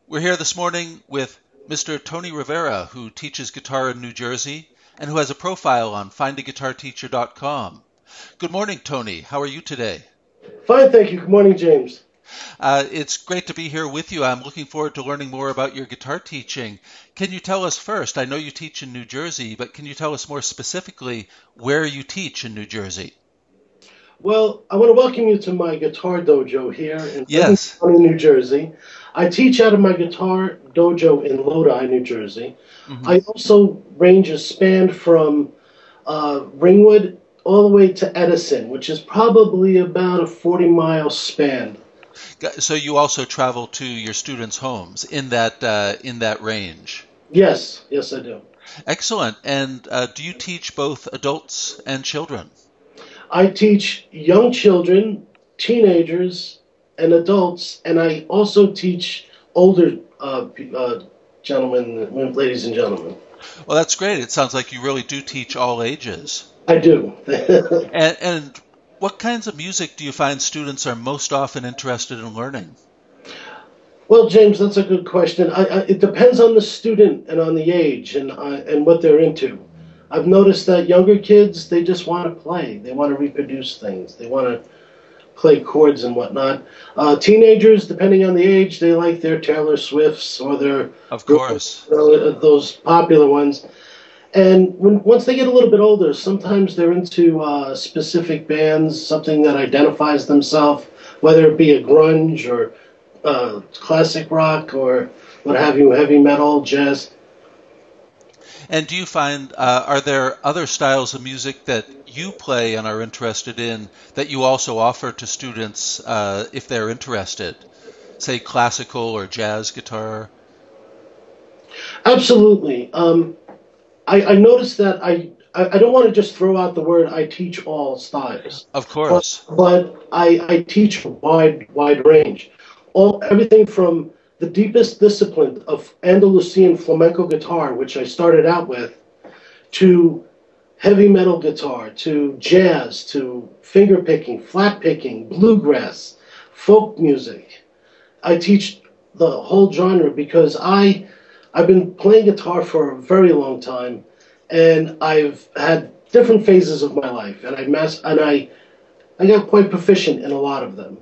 We're here this morning with Mr. Tony Rivera, who teaches guitar in New Jersey and who has a profile on FindaGuitarTeacher.com. Good morning, Tony. How are you today? Fine, thank you. Good morning, James. It's great to be here with you. I'm looking forward to learning more about your guitar teaching. Can you tell us first, I know you teach in New Jersey, but can you tell us more specifically where you teach in New Jersey? Well, I want to welcome you to my guitar dojo here in Bergen, Yes. New Jersey. I teach out of my guitar dojo in Lodi, New Jersey. Hmm. I also range a span from Ringwood all the way to Edison, which is probably about a 40-mile span. So you also travel to your students' homes in that range. Yes, I do. Excellent. And do you teach both adults and children? I teach young children, teenagers, and adults, and I also teach older gentlemen, ladies and gentlemen. Well, that's great. It sounds like you really do teach all ages. I do. And what kinds of music do you find students are most often interested in learning? Well, James, that's a good question. It depends on the student and on the age and what they're into. I've noticed that younger kids, they just want to play. They want to reproduce things. They want to play chords and whatnot. Teenagers, depending on the age, they like their Taylor Swifts or their Of course. those popular ones. And once they get a little bit older, sometimes they're into specific bands, something that identifies themselves, whether it be a grunge or classic rock or what have you, heavy metal, jazz. And do you find, are there other styles of music that you play and are interested in that you also offer to students if they're interested? Say classical or jazz guitar? Absolutely. I noticed that I don't want to just throw out the word I teach all styles, Of course. but I teach a wide range. Everything from the deepest discipline of Andalusian flamenco guitar, which I started out with, to heavy metal guitar, to jazz, to finger picking, flat picking, bluegrass, folk music. I teach the whole genre because I've been playing guitar for a very long time, and I've had different phases of my life, and I got quite proficient in a lot of them.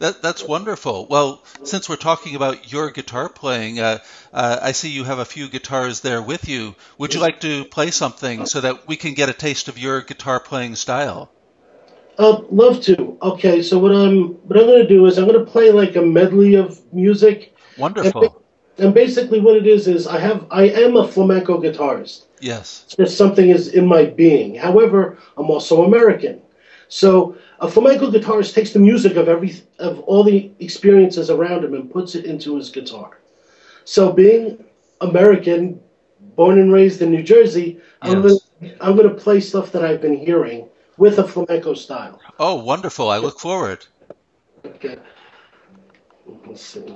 That's wonderful. Well, since we're talking about your guitar playing, I see you have a few guitars there with you. Would you like to play something so that we can get a taste of your guitar playing style? Love to. Okay, so what I'm going to do is I'm going to play like a medley of music, and, Wonderful. and basically what it is I am a flamenco guitarist. Yes. There's something is in my being. However, I'm also American. So a flamenco guitarist takes the music of all the experiences around him and puts it into his guitar. So being American, born and raised in New Jersey, Yes. I'm gonna play stuff that I've been hearing with a flamenco style. Oh, wonderful. I look forward. Okay. Let's see.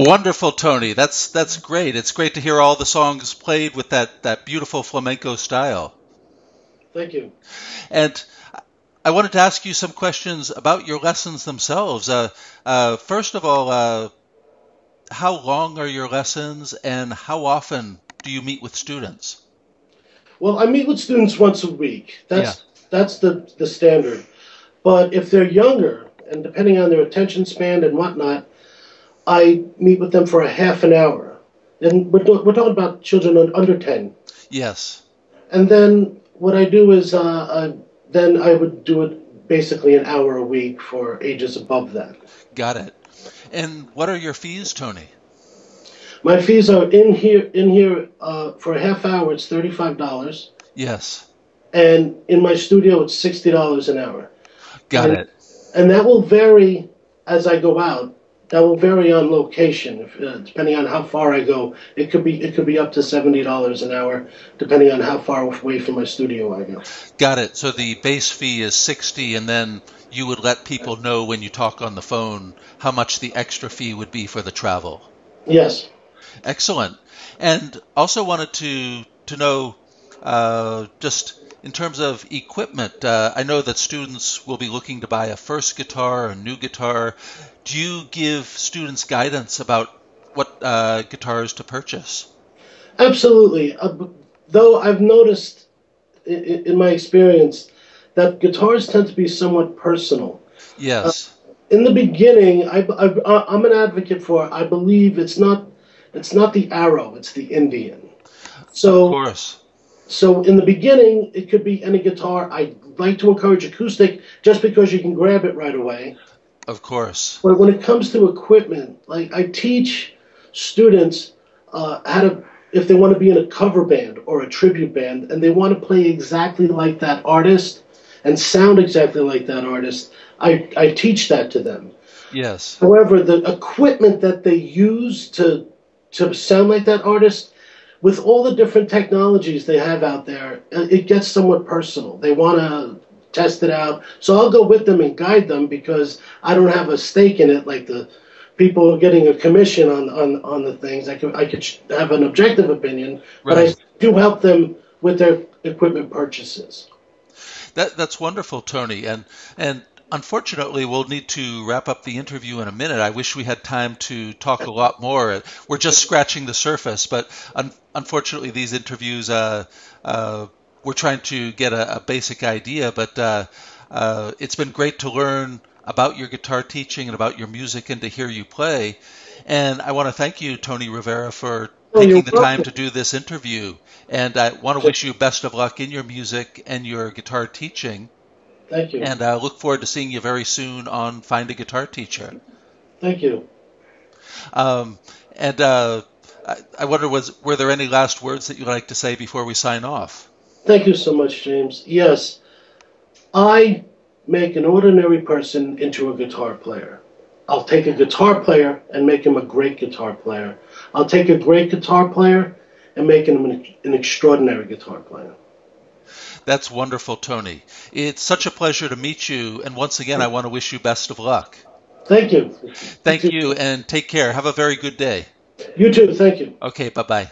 Wonderful, Tony. That's great. It's great to hear all the songs played with that beautiful flamenco style. Thank you. And I wanted to ask you some questions about your lessons themselves. First of all, how long are your lessons, and how often do you meet with students? Well, I meet with students once a week. Yeah, That's the standard. But if they're younger, and depending on their attention span and whatnot, I meet with them for a half an hour. And we're talking about children under 10. yes, And then what I do is then I would do it basically an hour a week for ages above that. got it. And what are your fees, Tony? My fees are in here for a half hour. It's $35, Yes, and in my studio it's $60 an hour. got And it. and that will vary as I go out. That will vary on location, depending on how far I go. It could be up to $70 an hour, depending on how far away from my studio I go. Got it. So the base fee is 60, and then you would let people know when you talk on the phone how much the extra fee would be for the travel. Yes. Excellent. And also wanted to know, just in terms of equipment, I know that students will be looking to buy a first guitar, a new guitar. Do you give students guidance about what guitars to purchase? Absolutely. Though I've noticed in my experience that guitars tend to be somewhat personal. Yes, In the beginning, I'm an advocate for. I believe it's not the arrow, it's the Indian. of So course. so in the beginning, it could be any guitar. I like to encourage acoustic just because you can grab it right away. Of course. But when it comes to equipment, like I teach students how to, if they want to be in a cover band or a tribute band, and they want to play exactly like that artist and sound exactly like that artist, I teach that to them. Yes. However, the equipment that they use to sound like that artist, with all the different technologies they have out there, it gets somewhat personal. They want to test it out. So I'll go with them and guide them because I don't have a stake in it like the people getting a commission on the things. I could have an objective opinion, but I Right. do help them with their equipment purchases. That's wonderful, Tony. And unfortunately, we'll need to wrap up the interview in a minute. I wish we had time to talk a lot more. We're just scratching the surface, but unfortunately, these interviews, we're trying to get a basic idea. But it's been great to learn about your guitar teaching and about your music and to hear you play. And I want to thank you, Tony Rivera, for Oh, you're taking the time welcome. to do this interview. And I want to wish you best of luck in your music and your guitar teaching. Thank you. And I look forward to seeing you very soon on Find a Guitar Teacher. Thank you. And I wonder, were there any last words that you'd like to say before we sign off? Thank you so much, James. Yes, I make an ordinary person into a guitar player. I'll take a guitar player and make him a great guitar player. I'll take a great guitar player and make him an extraordinary guitar player. That's wonderful, Tony. It's such a pleasure to meet you. And once again, I want to wish you best of luck. Thank you. Thank you, and take care. Have a very good day. You too. Thank you. Okay, bye-bye.